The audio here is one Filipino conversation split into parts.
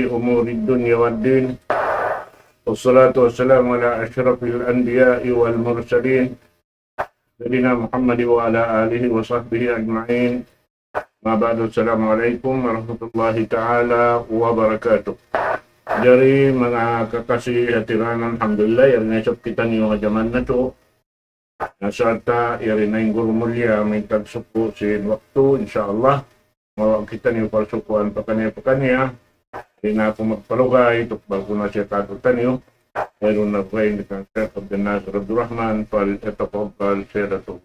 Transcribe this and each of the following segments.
أمور الدنيا والدين والصلاة والسلام على أشرف الأنبياء والمرسلين سيدنا محمد وعلى آله وصحبه أجمعين. ما بعد السلام عليكم warahmatullahi ta'ala wabarakatuh. Dari mga kakasih hatiran, alhamdulillah, yang nasab kita niyo kajaman na to. Nasata, yari na yung guru mulia, may tagsupo si waktu, insyaAllah. Mawag kita niyo palsukuan pa kanya. Hindi na ako magpalugay, tukbal ko na siya katutan niyo. Mayroon na po yung Sheikh Abdul Nasir Abdul Rahman, فليتفضل سيرته.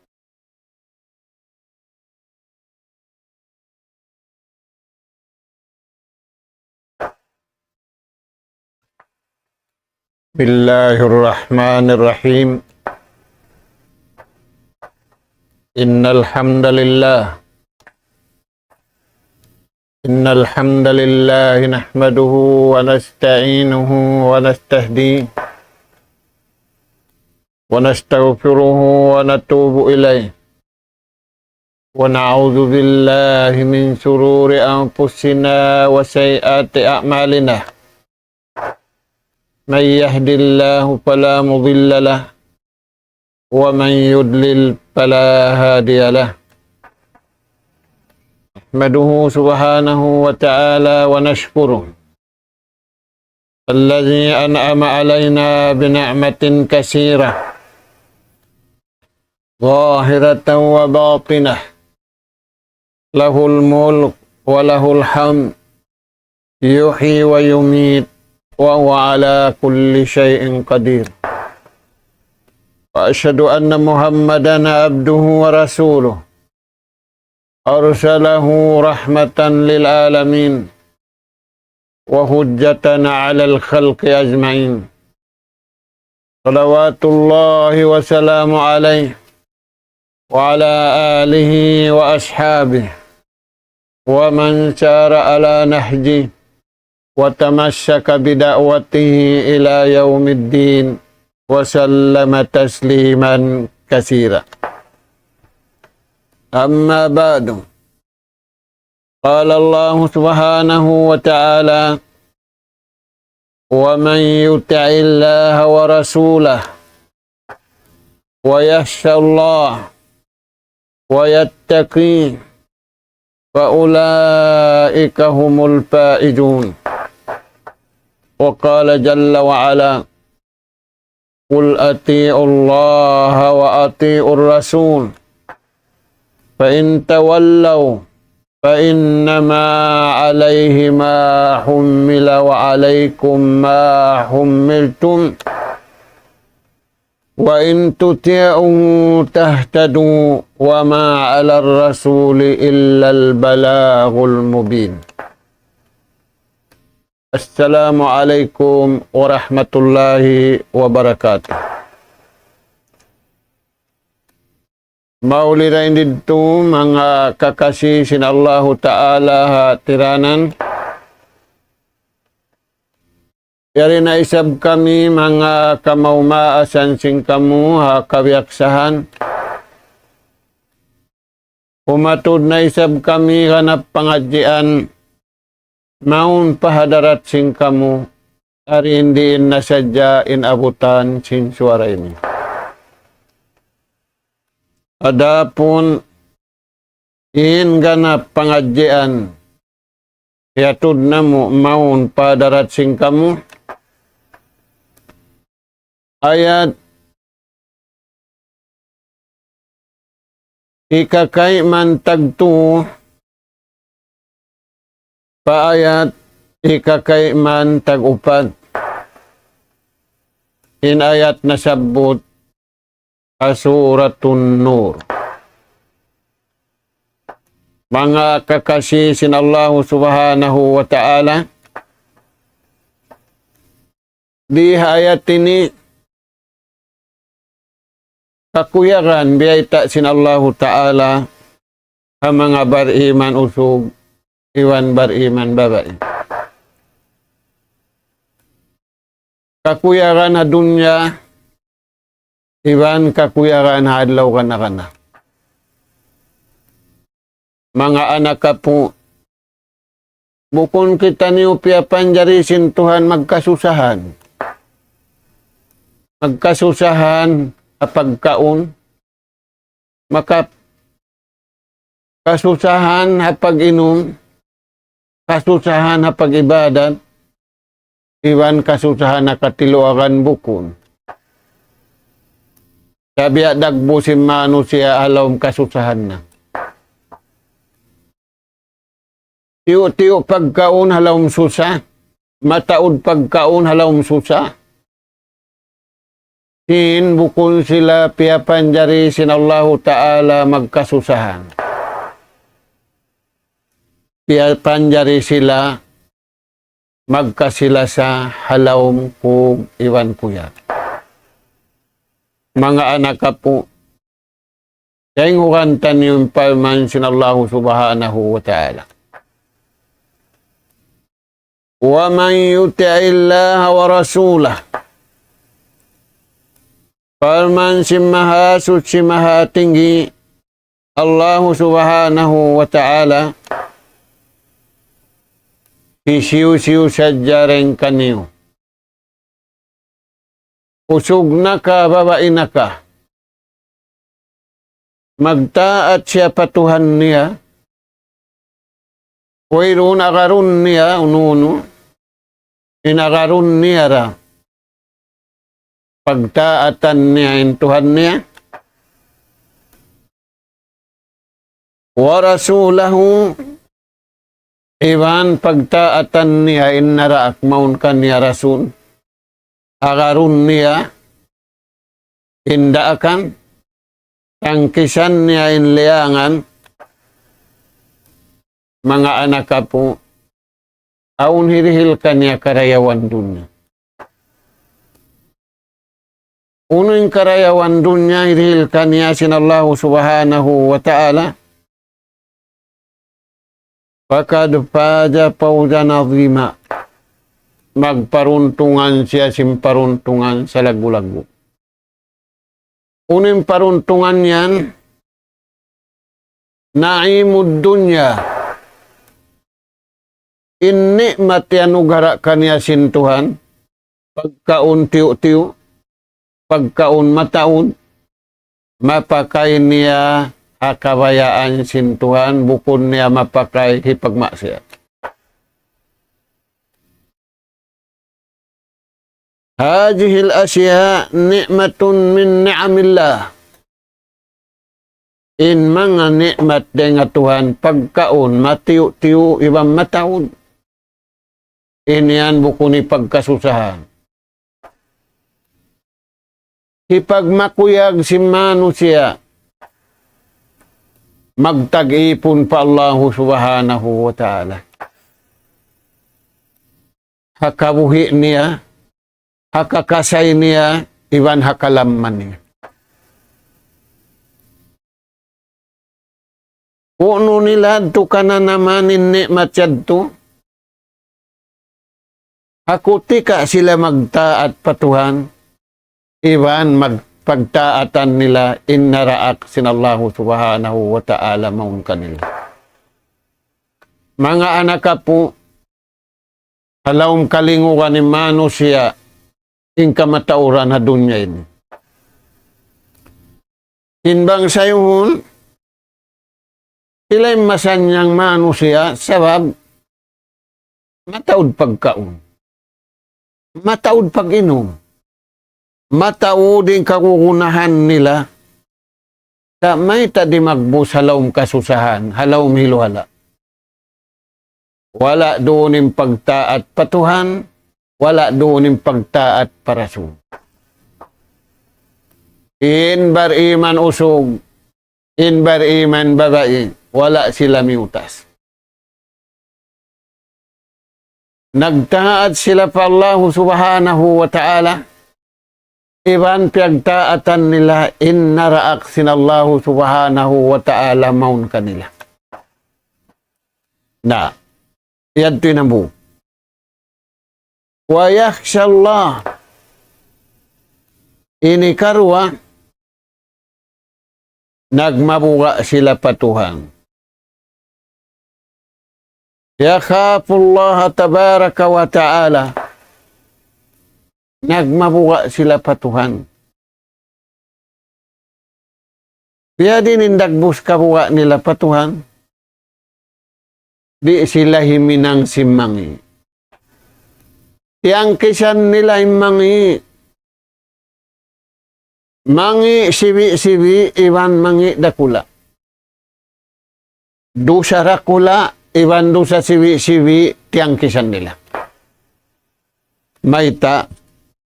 بسم الله الرحمن الرحيم. إن الحمد لله نحمده ونستعينه ونستهديه ونستغفره ونتوب إليه ونعوذ بالله من شرور أنفسنا وسيئات أعمالنا. من يهد الله فلا مضل له ومن يضلل فلا هادي له. نحمده سبحانه وتعالى ونشكره الذي أنعم علينا بنعمة كثيرة ظاهرة وباطنة، له الملك وله الحمد، يحيي ويميت وهو على كل شيء قدير. وأشهد أن محمدًا عبده ورسوله أرسله رحمة للعالمين وحجة على الخلق أجمعين. صلوات الله وسلامه عليه وعلى آله وأصحابه ومن سار على نهجه وتمسك بدعوته إلى يوم الدين وسلم تسليما كثيرا. أما بعد، قال الله سبحانه وتعالى: ومن يطع الله ورسوله ويخشى الله ويتقيه فأولئك هم الفائزون. وقال جل وعلا: قل أطيعوا الله وأطيعوا الرسول فإن تولوا فإنما عليه ما حمل وعليكم ما حملتم وإن تطيعوا تهتدوا وما على الرسول إلا البلاغ المبين. السلام عليكم ورحمة الله وبركاته. Maulidain dito mga kakasih sin Allah Ta'ala hatiranan. Yari na isab kami mga kamaumaasan sing kamu ha kawyaksahan. Umatud na isab kami hanap pangadjian maun pahadarat sing kamu. Ari hindiin na sadya inabutan sin suara ini. Adapun ganap pengajian yatud namu maun padarat sing kamu ayat ikakai mantagtu pa ayat ikakai mantagupat in ayat nasabut Suratun Nur. Mga kakasih sin Allah Subhanahu wa Ta'ala, di ayat ini kakuyaran biyaita sin Allah Ta'ala ang mga bariman usog iwan bariman babae. Kakuyaran na dunya iwan kakuyaran hadlaw kana. Mga anak ka po bukon kita niyo piapanjarisin Tuhan magkasusahan. Magkasusahan apagkaon, maka kasusahan hapag inom, kasusahan hapag ibadat, iwan kasusahan nakatiluagan bukon. Sabi dagbo si manusia alawm kasusahan na. Tiyo-tiyo pagkaon halawm susa, mataod pagkaon halawm susa. Sin bukon sila piapanjari sin Allahu Ta'ala magkasusahan. Piapanjari sila magkasila sa halawm kung iwan kuya. Mga anak ka po, kaingukan yung palman sin Allahu Subhanahu wa Ta'ala. Wa man yuti'illaha wa rasulah. Palman si maha suci maha tinggi Allah Subhanahu wa Ta'ala, sisiu-siu saja ring kaniyo. Usog na ka, babain na ka. Magtaat siya patuhan niya. Kuwiro nakarun niya, ununo. Inakarun niya ra. Pagtaatan niya, intuhan niya. Wa rasulahu, iwan pagtaatan niya, innara akmaun kan niya rasul. Akarun niya, indaakan, tangkisan niya inliangan, mga anak ka po, aun hirihil ka niya karayawan dunya. Unang karayawan dunya, hirihil ka niya sin Allah Subhanahu wa Ta'ala, fakad faja fawzan azima. Magparuntungan siya simparuntungan sa lagu-lagu. Unang paruntungan yan, naimud dunya. Inni matianugara kaniya sin Tuhan, pagkaun tiyo-tiyo, pagkaun mataun, mapakay niya hakabayaan sin Tuhan, bukon niya mapakay hipagmaksiyat. Hadihil asya ni'matun min ni'amillah. In mga ni'mat dengan Tuhan, pagkaon, matiyo-tiyo, ibang mataon. Iniyan bukuni pagkasusahan. Hipagmakuyag si manusia, magtag-ipon pa Allah Subhanahu wa Ta'ala. Hakabuhi niya, hakakasay niya, iwan hakalamman niya. Kuno nila to ka na naman nikmat yadto. Hakuti ka sila magtaat patuhan, iwan magpagtaatan nila innaraak sinallahu Subhanahu wa Ta'ala maun kanila. Mga anak ka po, halawm kalingukan ni manusia, ing kamatauran na dunya ini. Inbang sayuhon, sila'y masanyang manusia, sabab, mataod pagkaon. Mataod pag-inom. Mataod yung kakukunahan nila. Ta may tadi magbus halawm kasusahan, halawm hiluhala. Wala doon yung pagtaat patuhan, wala doon yung pagtaat parasun. Inbar iman usog, inbar iman babae, wala sila miutas. Nagtaat sila pa Allah Subhanahu wa Ta'ala, iban piyagtaatan nila, innaraak sinallahu Subhanahu wa Ta'ala maun kanila. Na, yan tinabu. Wa yakhsha Allah, ini karwa, nagmabuga sila patuhan. yakhafullaha tabaraka wa ta'ala. Nagmabuga sila patuhan. Kaya din indagbus kabuga nila patuhan. Di sila himinang simmangi. Tiyang kisan nila mangi. Mangi sibi-sibi iwan mangi dakula. Dusa rakula iwan dusa sibi-sibi tiyang kisan nila. Maita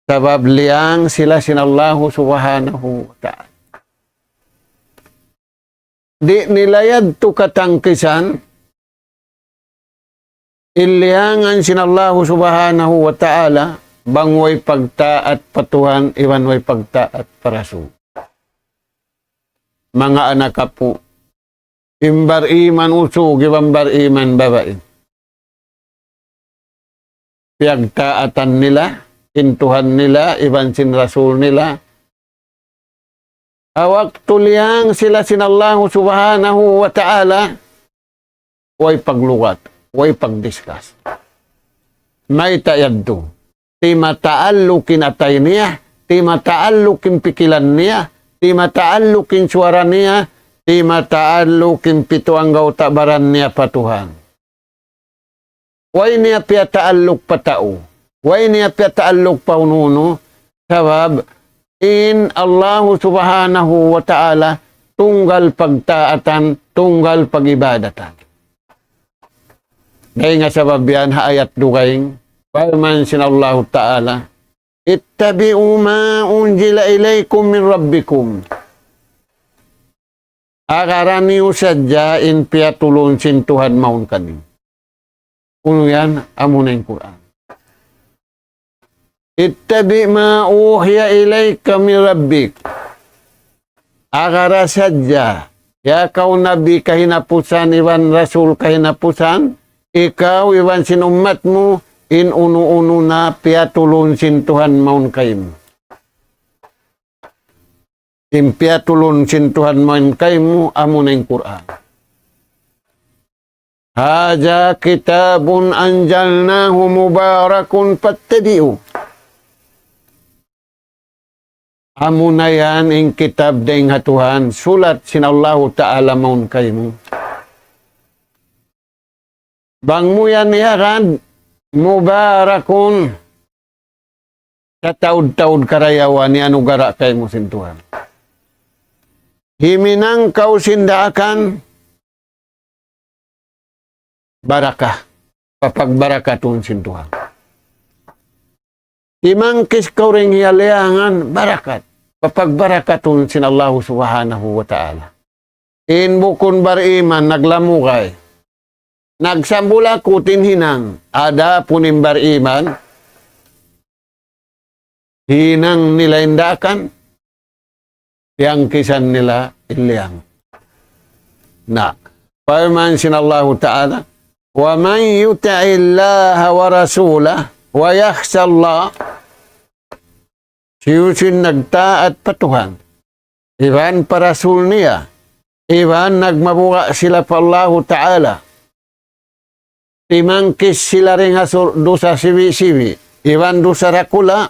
sabab liang sila sinallahu subhanahu wa ta'ala. Di nilayad tu katangkisan, iliangan sinallahu subhanahu wa ta'ala, bangway pagtaat patuhan, iwanway pagtaat parasu. Mga anak po, imbar iman usug, ibambar iman babae. Piyagtaatan nila, intuhan nila, iban sin rasul nila, awak tuliang sila sinallahu subhanahu wa ta'ala, way paglugat, way pagdiskas. May tayadto, ti mataallukin atay niya, ti mataallukin pikilan niya, ti mataallukin suara niya, ti mataallukin pituang gautabaran niya patuhan. Way niya piya taalluk patao, way niya piya taalluk paununo, sabab, in Allah subhanahu wa ta'ala tunggal pagtaatan, tunggal pagibadatan. Dahil nga sabab yan, ayat dugaing, Paman sinallahu ta'ala, ittabi'u ma unjila ilaykum min rabbikum. Akaraniw sadya in piyatulun sin Tuhan maun kanin. Kuno yan, amunay Quran. Ittabi ma uhiya ilayka min rabbik. Akara sadya, ya kau nabi kahinapusan, iwan rasul kahinapusan, ikaw iwan sin umatmu, in unu-unu na piatulun sin Tuhan maun kaymo. In piatulun sin Tuhan maun kaymo, amunay Quran. Haja kitabun anjalnahu mubarakun fattabi'u. Amo na yan ang kitab ding hatuhan, sulat sinallahu ta'ala maun kaymo. Bang mo yan yaran, mubarakun, sa taud-taud karayawan ni anugara kaymo sintuhan. Himinang kau sindakan, barakah, papagbarakatun sintuhan. Imangkis kau ring hiyaliangan, barakat. Papagbarakatun sinallahu subhanahu wa ta'ala. In bukun bariman, naglamukay. Nagsambula kutin hinang, ada punim bariman, hinang nila indakan, yang kisan nila ilyang. Na, Paman sinallahu ta'ala, wa man yuta'illaha wa rasulah, wa yakhsha Allah, siyusin nagtaat patuhan. Iban parasul niya. Iban nagmabuka sila pa Allah Ta'ala. Timangkis sila rin dosa sibi-sibi. Iban dosa rakula.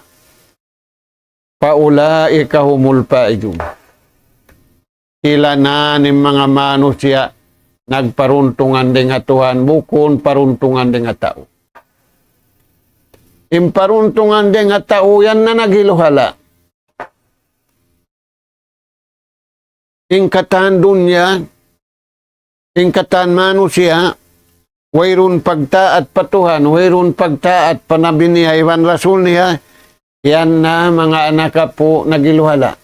Paulaika humul paidum. Sila na ng mga manusia nagparuntungan din nga Tuhan. Bukon paruntungan din nga tao. Imparuntungan din nga tao yan na nagiluhala. Ingkatan dunya, ingkatan manusia, wayrun pagtaat patuhan, wayrun pagtaat panabi niya, iwan rasul niya, yan na mga anak po nagiluhala.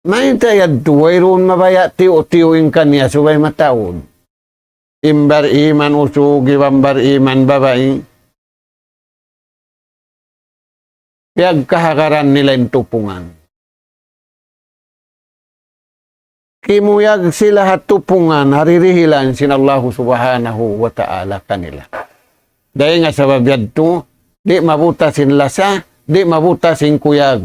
May tayad to, wayrun mabaya tiyo-tiyoin kanya, subay matawod. Imbar iman usug, ibambar iman babae. Piyagkahakaran nila yung tupungan. Kimuyag sila hatupungan, haririhilan sinallahu subhanahu wa ta'ala kanila. Dahil nga sa babyad to, di mabutasin lasa, di mabutasin kuyag.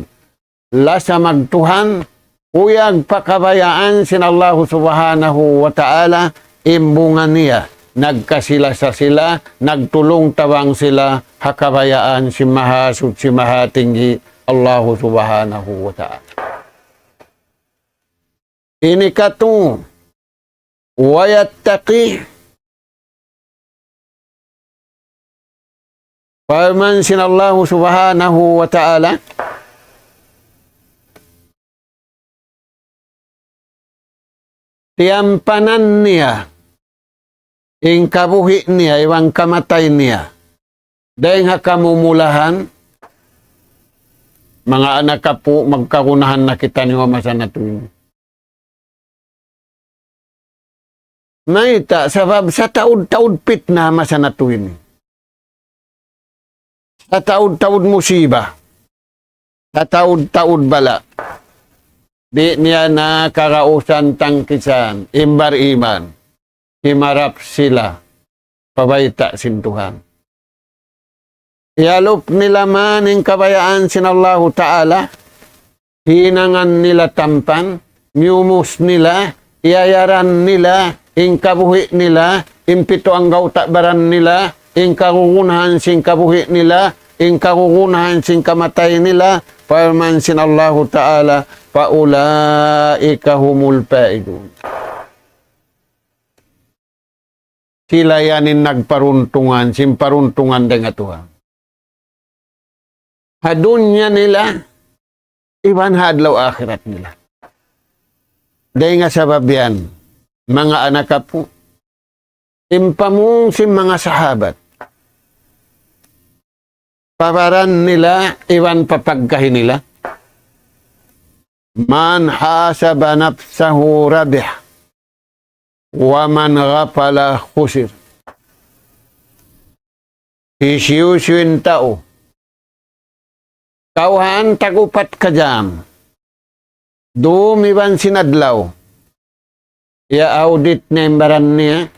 Lasa magtuhan, kuyag pakabayaan sinallahu subhanahu wa ta'ala, imbungan niya, nagkasila sa sila, nagtulong tawang sila, hakabayaan si mahasud si mahatinggi Allah subhanahu wa ta'ala. Ini katu wayattaqi Firman sinallahu subhanahu wa ta'ala, tiyampanan niya, ing kabuhi niya, iwang kamatay niya, dahil hakamumulahan, mga anak ka po, magkakunahan na kita niyo masanatuin. Maita, sabab sa taud-taud pitna masanatuin. Sa taud-taud musibah, sa taud-taud bala, di niya na karausan tangkisan, imbar iman, himarap sila, pabayta sintuhan. Ialop nila man ang kabayaan sinallahu ta'ala, hinangan nila tampan, miumus nila, iayaran nila, ing kabuhi nila, impito ang gautakbaran nila, ing kakukunahan sing kabuhi nila, ing kakukunahan sing kamatay nila, firman sinallahu ta'ala, paulaika humul paidun. Sila yanin nagparuntungan, simparuntungan dengan Tuhan. Hadunya nila, iban hadlaw akhirat nila. Dahil nga sabab yan, mga anak ka po, impamung si mga sahabat, paparan nila, iwan papagkahin nila. Man hasaba nafsahu rabih, wa man ghafala khusir. Isiyusin tao, kauhan tagupat kajam, dumiban sinadlaw, ya audit na imbaran niya,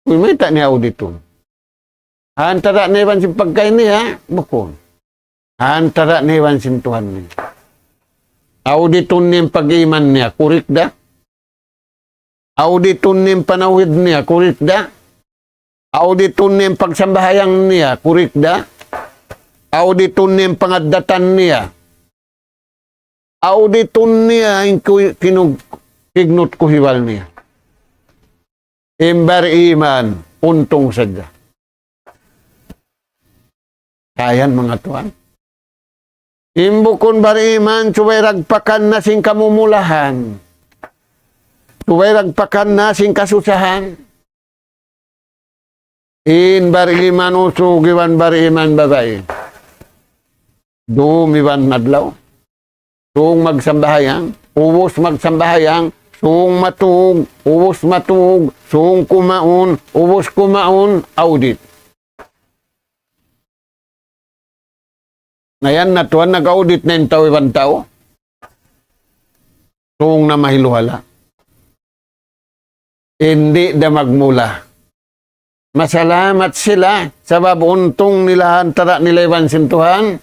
kumita niya auditun. Antara nevan si pagkain niya, bukon. Antara nevan si Tuhan niya. Auditun niya pag-iman niya, kurik da? Auditun niya panawid niya, kurik da? Auditun niya pagsambahayang niya, kurik da? Auditun niya pangadatan niya. Auditun niya yung kignot kuhiwal niya. Imbar iman, untong sadya. Kayan mga tuan. Imbukon bariman, suway ragpakan na sing kamumulahan. Suway ragpakan na sing kasusahan. In bariman usugiwan bariman babae. Dumiwan nadlaw. Sung magsambahayang, ubos magsambahayang, sung matug, ubos matug, sung kumaon, ubos kumaon, audit. Ngayon na tuwan, nag-audit na yung tao, ibang tao. Sung na mahiluhala. Hindi na magmula. Masalamat sila sa babuntong nila hantara nila ibang sintuhan.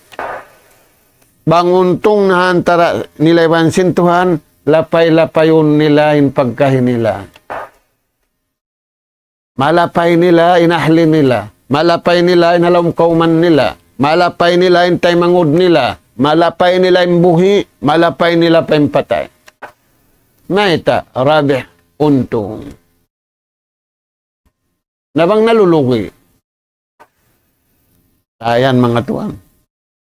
Banguntong na hantara nila ibang sintuhan, lapay-lapayon nila yung pagkahin nila. Malapay nila, inahli nila. Malapay nila, inalamkauman nila. Malapay nila yung taymangod nila. Malapay nila yung buhi. Malapay nila pa yung patay. Maita, rabi, untong. Nabang nalulugi. Ayan mga tuwan.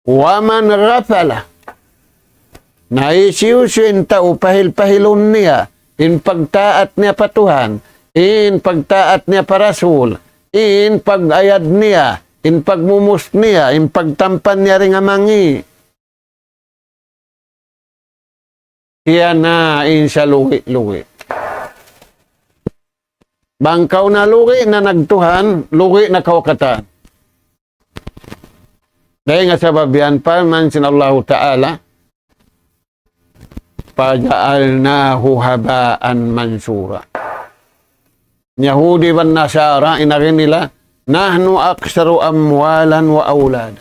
Waman rafala. Naisiusyo yung tao, pahil-pahilon niya. In pagtaat niya patuhan. In pagtaat niya parasul. In pagayad niya. In pagmumus niya, in pagtampan niya rin amangi. Siya na in sa lugi-lugi. Bangkaw na lugi na nagtuhan, lugi na kawakatan. Dahil nga sa babian pa, man sinallahu ta'ala, paja'alnahu habaan mansura. Yahudi ban Nasara, inarin nila, nahnu aksaru amwalan wa aulad.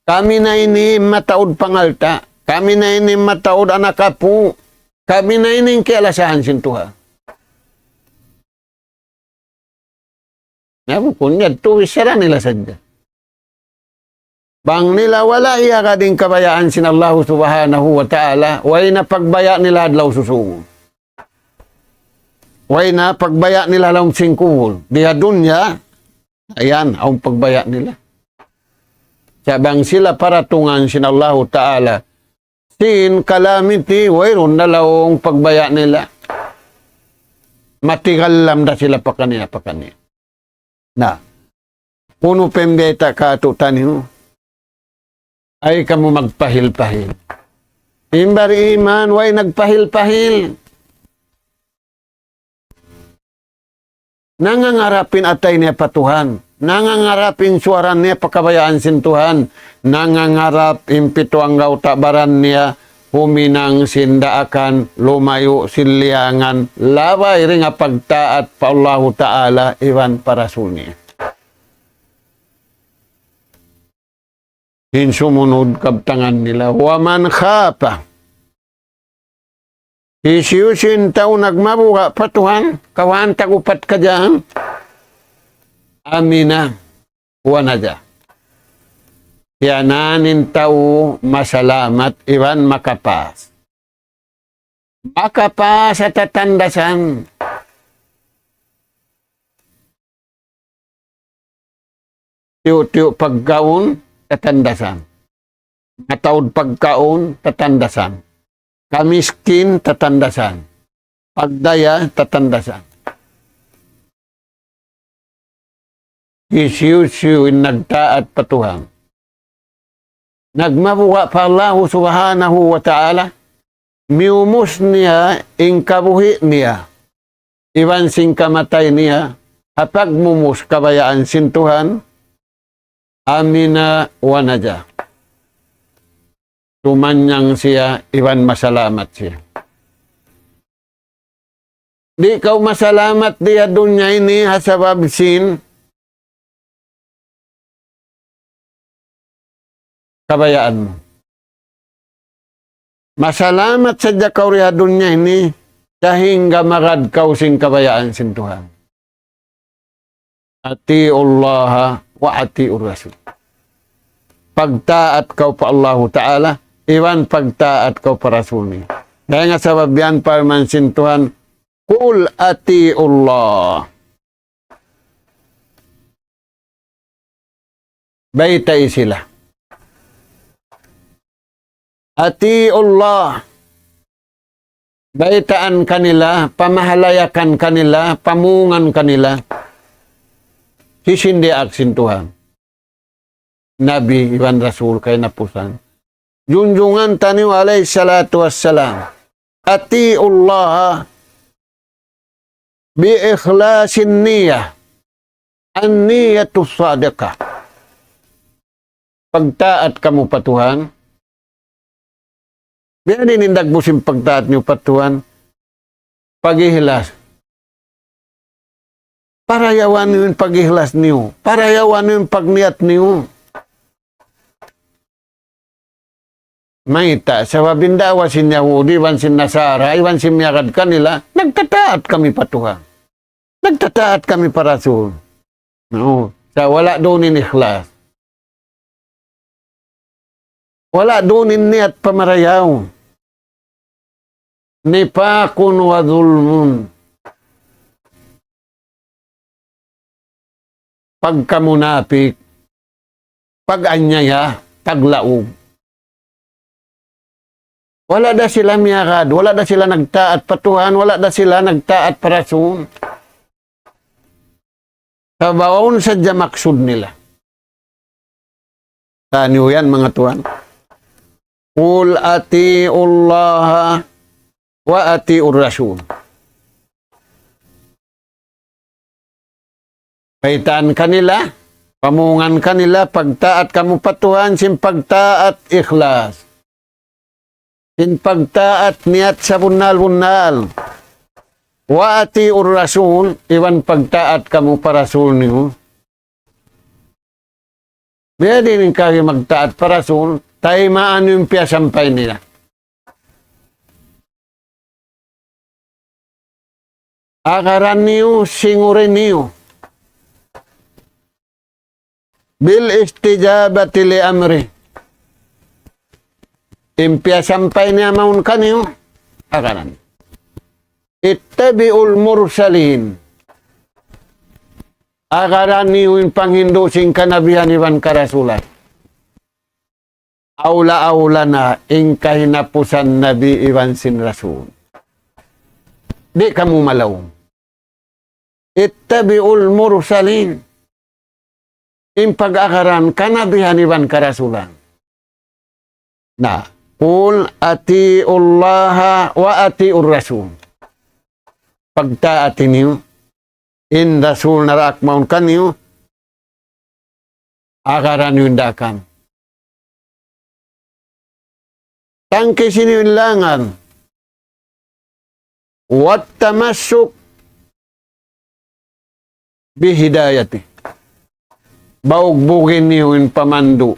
Kami na ini mataod pangalta. Kami na ini mataod anak apo. Kami na ini kialasahan sintuha. Nabu kunya tuwis sara nila sadya. Bang nila wala iya kading kabayaan sin Allah subhanahu wa ta'ala, way na pagbaya nila adlaw susungon. Way na pagbaya nila lang singkuhol. Diha dunya, ayan, ang pagbaya nila. Sabang sila paratungan sin Allah ta'ala, sin calamity, wayron na laong pagbaya nila. Matigal lam da sila pakaniya. Na, puno pembeta ka tutan mo, ay kamu magpahil-pahil. Imbari iman, way nagpahil-pahil. Nangangarapin atay niya patuhan. Nangangarapin suaran niya pakabayaan sin Tuhan. Nangangarap impito ang gautabaran niya huminang sindaakan, lumayo siliangan, laway rin nga pagtaat pa Allahu Ta'ala, iwan para suni. Hinsumunod kabtangan nila, waman khapa. Isiyusin tao nagmabuha, patuhan, kawan tagupat ka dyan. Amina, wanaja. Yananin tao masalamat, iwan makapas. Makapas at tatandasan. Tiyo-tiyo pagkaon, tatandasan. Matawad pagkaon, tatandasan. Kamiskin, tatandasan. Pagdaya, tatandasan. Isiw-siwin nagtaat patuhang. Nagmabuha pa Allah subhanahu wa ta'ala, miumos niya, ingkabuhi niya, iwan sing kamatay niya, hapag mumus kabayaan sin Tuhan, amina wanaja. Tumanyang siya, iwan masalamat siya. Di kau masalamat dia dunya ini hasabab sin kabayaan mo. Masalamat sa kau riha dunya ini sehingga magad kau sing kabayaan sin Tuhan. Ati Allah wa ati Rasul. Pagtaat kau pa Allah Ta'ala, iwan pagtaat kau pa Rasul ni. Dahil nga sabab yan parman sin Tuhan, Kul ati Allah. Baitay sila. Ati Allah. Baitaan kanila, pamahalayakan kanila, pamungan kanila. Sisindi aksin Tuhan. Nabi Iwan Rasul kay napusan. Junjungan tani alayhi salatu wassalam. Ati Allah bi ikhlasin niyah. An-niyatu sadiqah. Pagtaat kamu patuhan. Biya dinindag mo sim pagtaat niyo patuhan. Pagihlas. Parayawan niyo yung pagihlas niyo. Parayawan niyo yung pagniat niyo. Maita, sa wabindawa sin Yahudi, iwan sin Nasara, iwan sin miyakad kanila, nagtataat kami patuhan. Nagtataat kami para Rasul. No, sa wala doon in ikhlas. Wala doon in niat pamarayaw. Nipakun wa zulmun. Pagkamunapik, pag-anyaya, paglaog. Wala da sila miyakad, wala da sila nagtaat patuhan, wala da sila nagtaat para Rasul. Kabaon sadya maksud nila. Taniyo yan mga tuan. Qul ati Allah wa ati Rasul. Paitaan kanila, pamungan kanila, pagtaat kamu patuhan, sin pagtaat ikhlas. Sin pagtaat niat sa bunal-bunal. Wa ati Rasul, iwan pagtaat kamu para Rasul niyo. Biya din kaya magtaat para Rasul, tayo maano yung piyasampay nila. Akaran niyo, singurin niyo. bil istijabati li amri. Impia sampai niya maun kaniyo, akanan. Ittabi'ul mursalin. Akaran niyo yung panghindo sing kanabihan iwan karasulan. Aula-aula na ing kahinapusan nabi iwan sin rasul. Di kamu malaw. Ittabi'ul mursalin. Ing pag-akaran kanabihan iwan karasulan. Na, kul ati'ullaha wa ati'ur rasul. Pagtaati niyo, in rasul narak maun kaniyo, akaran yung dakan. Tangke sinilangan, wat tamassuk bihidayati. Baugbugin niyo yung pamandu,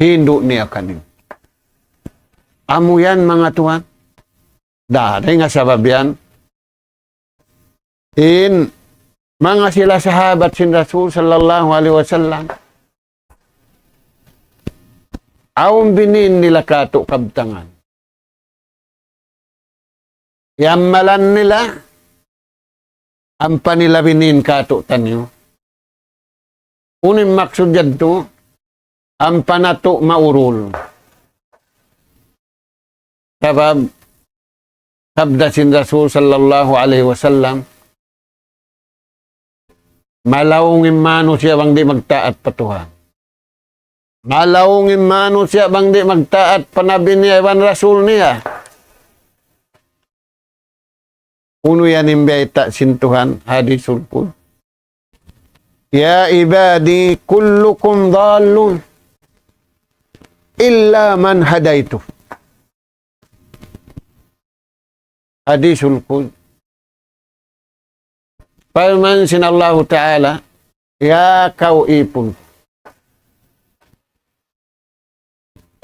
hindu niya kanin. Amo yan mga tuhan. Dari nga sabab yan. In mga sila sahabat sin Rasul sallallahu alaihi wasallam. Aung binin nila kato kabtangan. Yamalan nila ang panilabinin kato tanyo. Unim maksud yadto, ang panato maurul. Sabab, sabda sin Rasul sallallahu alaihi wasallam, malawong imano siya bang di magtaat patuhan. Malawong imano siya bang di magtaat panabi niya iwan Rasul niya. Uno yan imbita sin Tuhan, hadisul qud. Ya ibadi kullukum dhalun illa man hadaitu. Hadisul qud. Firman sin Allah Ta'ala, ya kau ipun.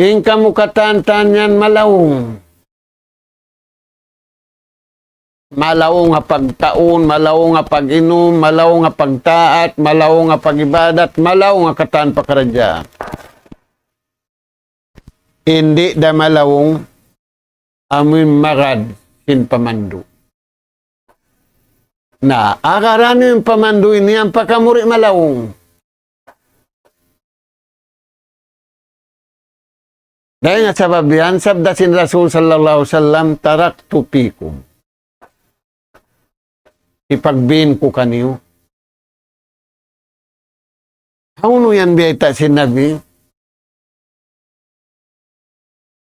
In kamu katantanyan malawong. Malawong nga pagtaon, malawong nga pag-inom, malawong nga pagtaat, malawong nga pag-ibadat, malawong nga katan pakaradya. Hindi da malawong amin marad sin pamandu. Na, akarano yung pamandu ini ang pakamuri malawong. Dahil nga sabab yan, sabda sin Rasul sallallahu alaihi wasallam, taraktu pikum. Ipagbin ko kaniyo. Ano yan biyata sin Nabi?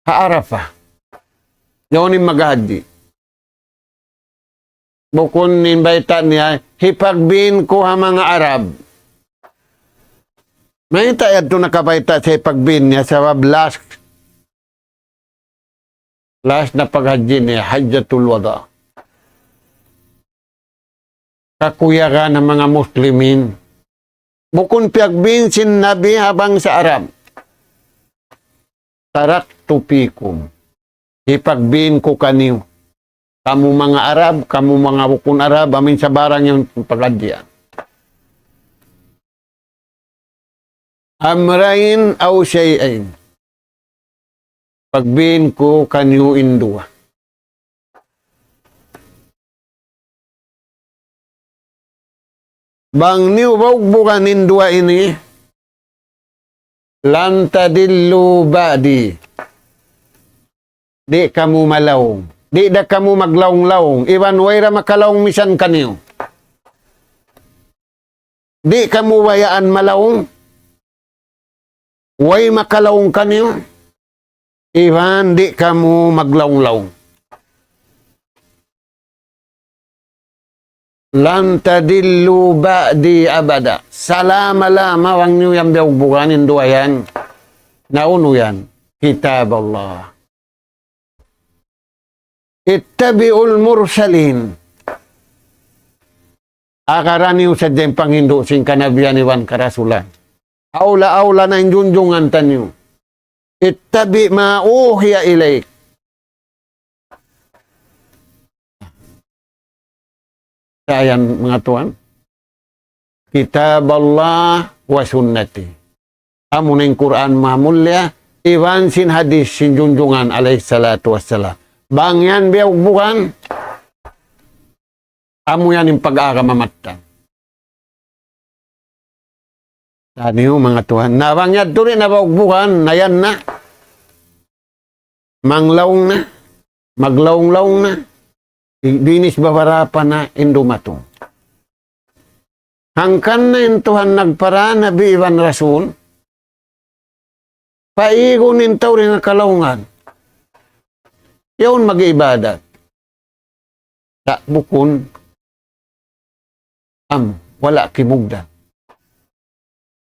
Haarafa. Yun yung maghaji. Bukun ninbaita niya, hipagbin ko ha mga Arab. May tayad to nakabaita sa hipagbin niya sa last na paghaji niya, Hajjatul Wada. Kakuyagan ng mga Muslimin. Bukun piagbin sin Nabi habang sa Arab. Taraktu pikum. Hipagbin ko kaniyo. Kamu mga Arab, kamu mga bukun Arab, amin sa barang yung pagladya. Amrain aw shay'ain. Pagbin ko kaniyo indua. Bang niyo bukan indua ini, lantadillu ba'di. Di kamu malawong. Di da kamu maglawong-lawong. Iwan wayra makalawong misan kaniyo. Di kamu wayaan malawong. Way makalawong kaniyo. Iwan di kamu maglawong-lawong. Lan tadillu ba'di abada. Salama-lama wang niyo yung biyagbukanin doa yan. Nauno yan. Kitab Allah. Ittabi'ul mursalin. Akaran niyo sa dyan panghindo sing kanabiyan iwan karasulan. Aula-aula na injunjungan tanyo. Ittabi ma'uhiya ilaik. Ayan mga tuan. Kitab Allah wa sunnati. Amo na yung Quran mamulya, iwan sin hadis sin junjungan alaih salatu wassalam. Bang yan biyaw bukan? Amo yan yung pag-akamamatan. Tani yung mga Tuhan. Nabang yan to rin nabawagbukan, na yan na. Manglawng na. Maglawng-lawng na. Dinis babarapan na indumatong. Hangkan na yung Tuhan nagpara na biwan rasul. Paigonin tao rin ang kalaungan. Yun mag-ibadat. Tak bukun. Wala kimugdan.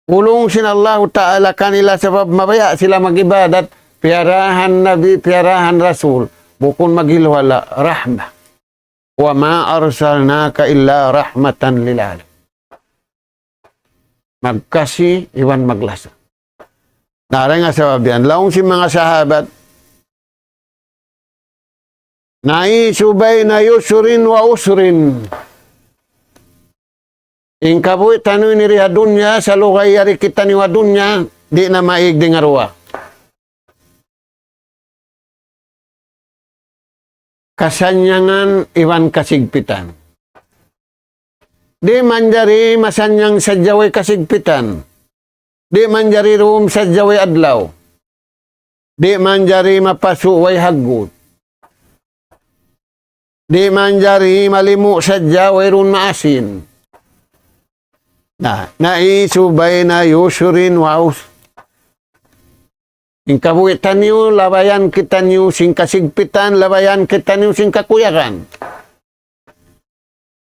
Ulong sin Allah Ta'ala kanila sabab mabaya sila mag-ibadat. Piarahan Nabi, piarahan Rasul. Bukun maghilwala, rahmah. Wa ma arsalnaka illa rahmatan lil alamin. Magkasi, iwan maglasa. Naray nga sabab yan. Laong si mga sahabat, naisubay na yusurin wa usrin. Ingkabuit tanoy ni riha dunya, sa lukay yari kita ni wa dunya, di na maig di nga ruwa. Kasanyangan iwan kasigpitan. Di manjari masanyang sadyaway kasigpitan. Di manjari room sadyaway adlaw. Di manjari mapasuway hagut. Di manjari malimu sadyaway ron maasin. Naisubay na yusurin waus. Ing kabuitan niyo, labayan kita niyo sing kasigpitan, labayan kita niyo sing kakuyakan.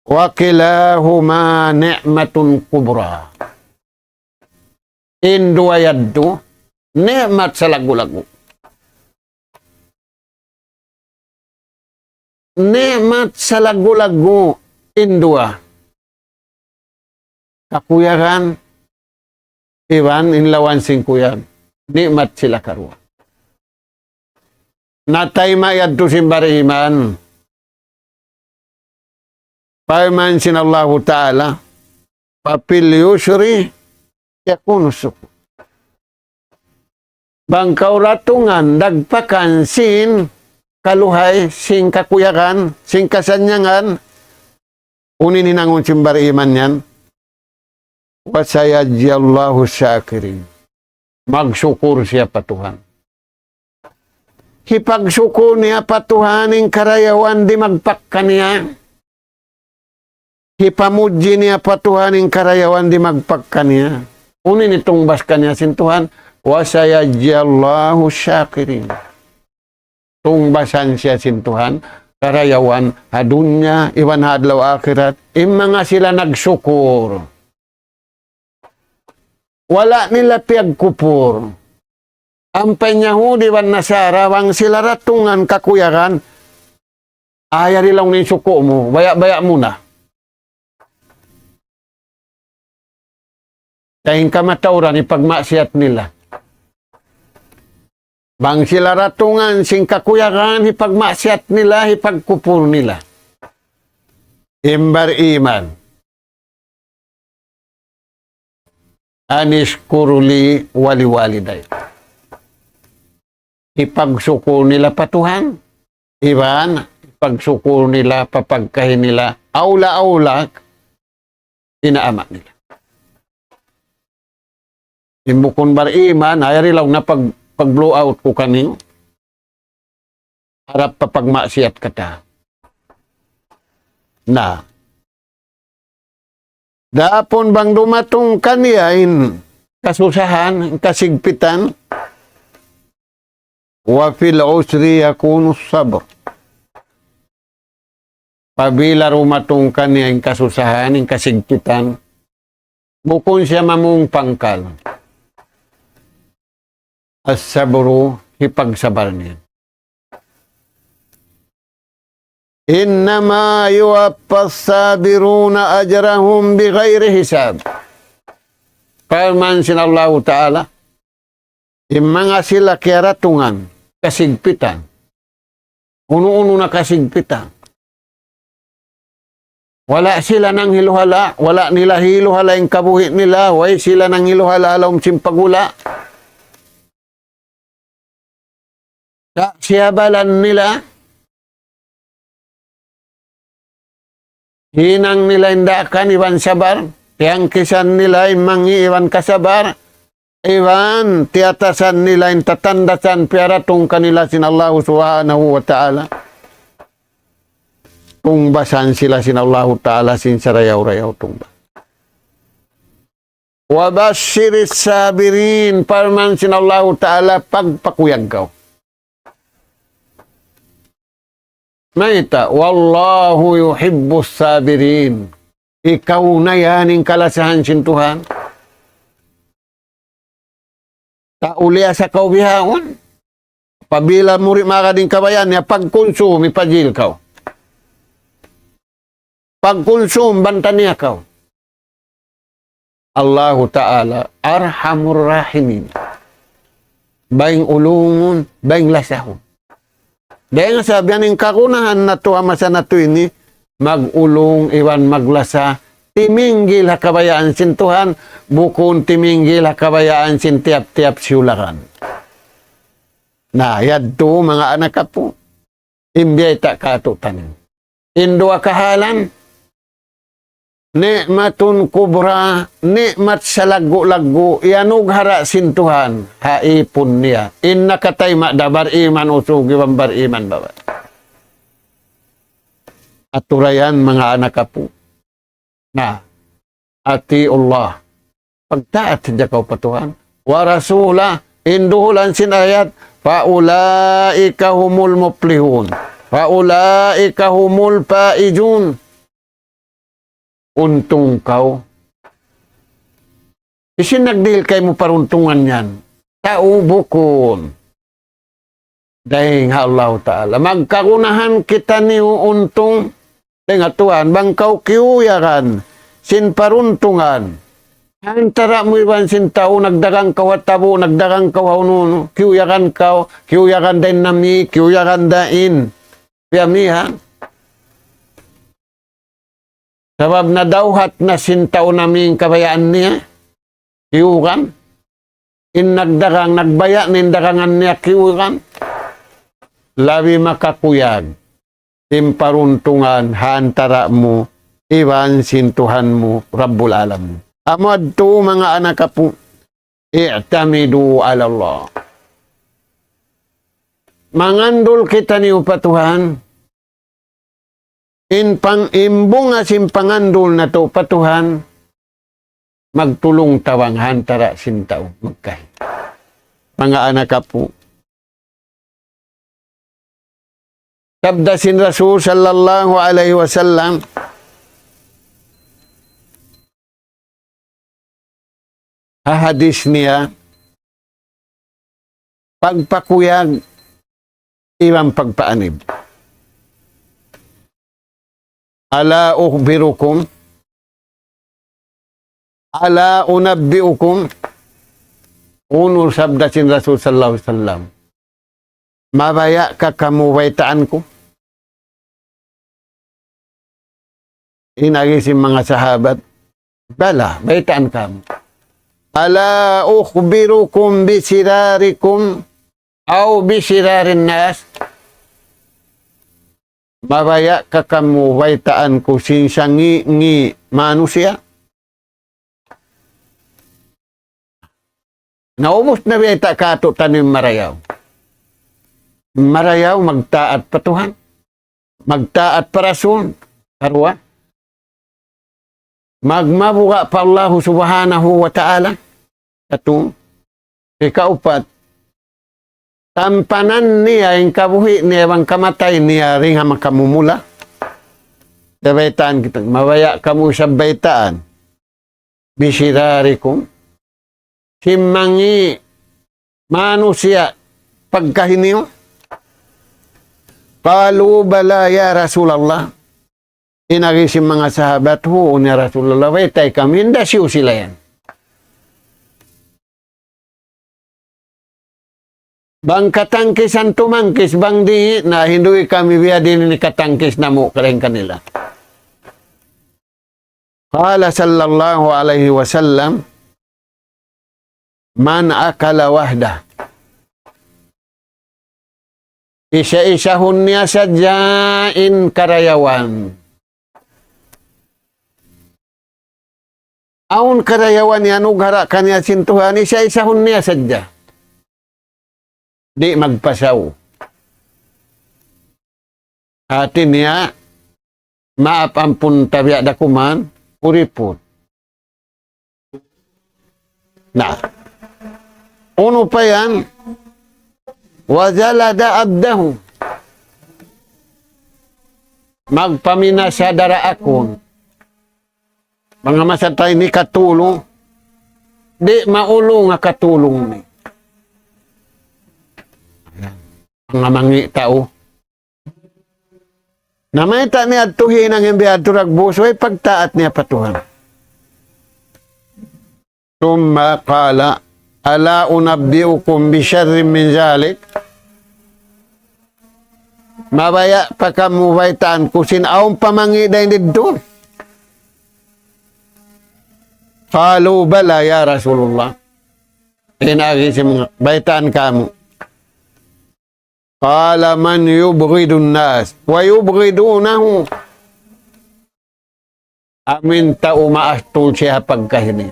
Wa kilahuma ni'matun kubra. Indua yaddu, ni'mat sa lagu-lagu. Ni'mat sa lagu-lagu, indua. Kakuyakan, iwan inlawan sing kuyan. Nikmat sila karuan. Natay mayad to simbariman. Paiman sin Allah Ta'ala. Papil yusri. Yakunu suku. Bangkaw ratungan. Dagpakan sin kaluhay. Sin kakuyakan. Sin kasanyangan. Unin hinangon simbariman yan. Wasayajyallahu syakirin. Magsyukur siya pa Tuhan. Hipagsyukur niya pa Tuhan ng karayawan di magpakkan niya. Hipamuji niya pa Tuhan ng karayawan di magpakkan niya. Unin itong baskan niya sin Tuhan. Wasayajyallahu syakirin. Tungbasan siya sin Tuhan. Karayawan hadunya iwan hadlaw akhirat. Mga sila nagsyukur. Wala nila piyagkupur. Ang Yahudi wan Nasara, wang sila ratungan kakuyakan, ayari lang ni suko mo, baya-baya muna. Dahil kamatauran, ipagmaksiyat nila. Bang sila ratungan, sing kakuyakan, ipagmaksiyat nila, ipagkupur nila. Imbar iman. Anishkuruli wali-waliday. Ipagsukur nila pa Tuhan. Iban, ipagsukur nila, papagkahin nila, aula-aula, inaama nila. Imbukon bar iman, ayari lang na pag-blow out ko kaning, harap papagmaksiyat kata. Na, dapon bang dumatong kaniyain kasusahan, kasigpitan, wa fil usri yakunu sabr. Pabila rumatong kaniyain kasusahan, kasigpitan, bukon siya mamung pangkal. As-sabru, hipagsabar niya. Innama yuwaffa sabiruna ajrahum bighairi hisab. Firman sin Allah Ta'ala, mga sila kiaratungan, kasigpitan. Uno-uno na kasigpitan. Wala sila nang hiluhala. Wala nila hiluhala yung kabuhi nila. Way sila nang hiluhala alam simpagula. Sa siyabalan nila, hinang nila indakan, iwan sabar. Tiyang kisan nila, mangi iwan kasabar. Iwan, tiatasan nila, tatandasan, piaratong kanila sin Allah subhanahu wa ta'ala. Kung basan sila sin Allah ta'ala, sin sarayaw-rayaw tungba. Wabashiris sabirin, parman sin Allah ta'ala, pagpakuyag kau. Maita, wallahu yuhibbus sabirin. Ikaw na yan ang kalasahan sin Tuhan. Taulia sa kaubihaon. Pabila muri makading kabayan niya, pagkonsum, ipajil kau. Pagkonsum, bantan niya kau. Allah Ta'ala, arhamur rahimin. Baing ulungon, baing lasahon. Dahil nga sabihan ng kakunahan na to, masa na to ini, magulong, iwan maglasa, timinggil hakabayaan sin Tuhan, bukon timinggil hakabayaan sin tiap-tiap siulakan. Na, yadto mga anak ka po, imbiyay ta katutan. Indua kahalan, nikmatun kubra, nikmat sa lagu-lagu, yanug hara sin Tuhan, haipon niya. Inna katay makdabar iman usugi bambar iman baba. Aturayan mga anak kapo. Na, ati Allah. Pagtaat siya kau patuhan. Wa rasulah, induhulan sin ayat, faulaika humul muflihun. Faulaika humul faizun. Untung kau. Isinagdil kay mo paruntungan yan. Tao bukon. Dahil Allah Ta'ala. Magkakunahan kita ni untong. Dahil Tuhan, bangkaw kiuyakan. Sin paruntungan. Antara mo iban sin tao, nagdagang kawatabo, nagdagang kawaununo. Kiuyakan kau, kiuyakan din nami, kiuyakan dain. Piyamihan. Sabab na dawhat na sintaw naming kabayaan niya, kiukan. In nagdarang, nagbaya nindarangan niya, kiukan. Labi makakuyag, timparuntungan, hantara mo, iwan sintuhan mo, Rabbul Alam. Amad to mga anak po, i'tamidu ala Allah. Mangandol kita ni upatuhan, in pang-imbong asim pangandol na to patuhan, magtulong tawang hantara sintaw magkay. Mga anak po, sabda sin Rasul sallallahu alaihi wasallam, hadis niya, pagpakuyag, iwang pagpaanib. Ala ukhbirukum, ala unabbiukum, unur sabda sin Rasul sallallahu alaihi wasallam, mabaya ka kamubaitaan ko. Inagisim mga sahabat, bala, baitaan kam. Ala ukhbirukum bisirarikum, aw bisirarin nas, mabaya ka kamubaitaan ko sinsangi ngi manusia. Naubos na bita kato tanim marayaw. Marayaw magtaat patuhan. Magtaat parasun. Karwa. Magmabuka pa Allah subhanahu wa ta'ala. Katong. Ikaupat. Tampanan niya yung kabuhi niya bang kamatay niya ring makamumula. Dabaitaan kita. Mabaya kamu sa baitaan. Bisirarikum. Simangi manusia pagkahiniyo. Palu bala ya Rasulullah. Inagisim mga sahabat ho ni Rasulullah. Waitay kami. Hindi siyo sila yan. Bang katangkisan tumangkis, bang di na hindi kami biya din ni katangkis na mo kalahin kanila. Qala sallallahu alaihi wasallam, man akala wahdah. Isa-isahon niya sadyain karayawan. Aun karayawan niya, nughara kanya sintuhan, isa-isahon niya sadya. Di magpasaw. Atin niya, maapampun tabiak dakuman, uripun. Nah, uno pa yan, wazalada abdahu. Magpamina sa dara akon. Mga masatay ni katulong. Di maulong nga katulong ni. Mga mangi tao. Namayta niya tuhin ang imbiad turag buso ay pagtaat niya patuhan. Tumma qala, ala unabbiukum bi syarrin min zalik. Mabaya pa kamubaitaan kusin aong pamangiday dito. Qalu bala ya Rasulullah. Inagi si mga baitaan kamu. Qala man yubghidun nas wa yubghidunahu. Amin tao maastul siya pagkahini.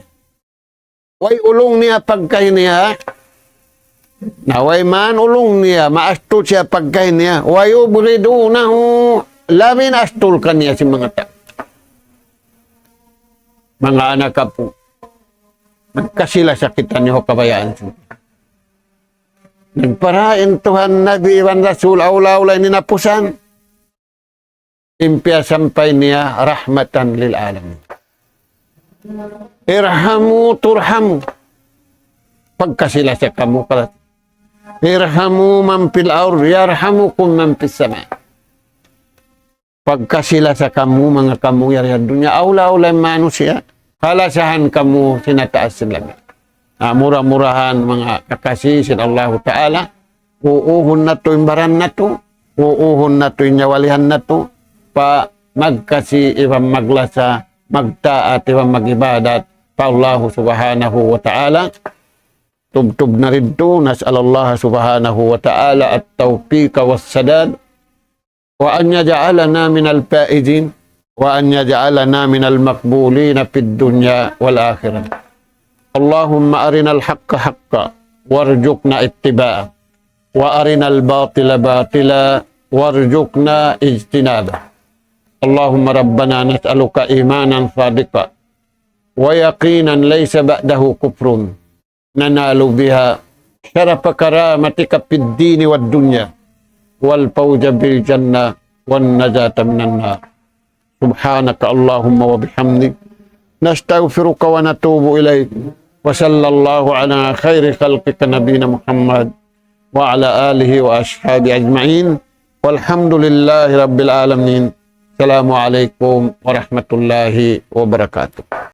Way ulong niya pagkahini ha. Naway man ulong niya, maastul siya pagkahini ha. Wa yubghidunahu. Lamin astul kaniya si mga tao. Mga anak ka po, nagkasila sakitan niyo kabayaan siya. Nagparain Tuhan Nabi Iwan Rasul awla-awla ninapusan. Impya sampay niya rahmatan lil alamin. Irhamu turhamu. Pagkasila sa kamu kalat. Irhamu man fil aur yarhamukum man fis sama. Pagkasila sa kamu mga kamu yarihan dunya awla-awla manusia. Kalasahan kamu sinataas sila. Murah-murahan mga kakasih sin Allah Ta'ala. Uuhon na to imbaran na to. Uuhon na to inyawalihan na to. Pa magkasi ibang maglasa, magtaat ibang magibadat. Pa Allah Subhanahu wa Ta'ala. Tub-tub na rin to. Nas'al Allah Subhanahu wa Ta'ala at tawfiqa was sadad. Wa an yaja'alana minal faizin. Wa an yaj'alana minal maqbulina fid dunya wal akhirah. Allahumma arinal haqqa haqqa warzuqna ittiba'ah wa arinal batila batila warzuqna ijtinabah. Allahumma rabbana nas'aluka imanan sadiqa wa yaqinan laysa ba'dahu kufrun nanalu biha syarafa karamatika fid dini wad dunya wal fawza bil jannah wan najata minan nar. Subhanaka Allahumma wa bihamdik nastaghfiruka wa natubu ilaik. Wa sallallahu ala khairi khalqika nabiyina Muhammad wa ala alihi wa ashabi ajma'in. Walhamdulillahi rabbil alamin. Assalamualaikum warahmatullahi wabarakatuh.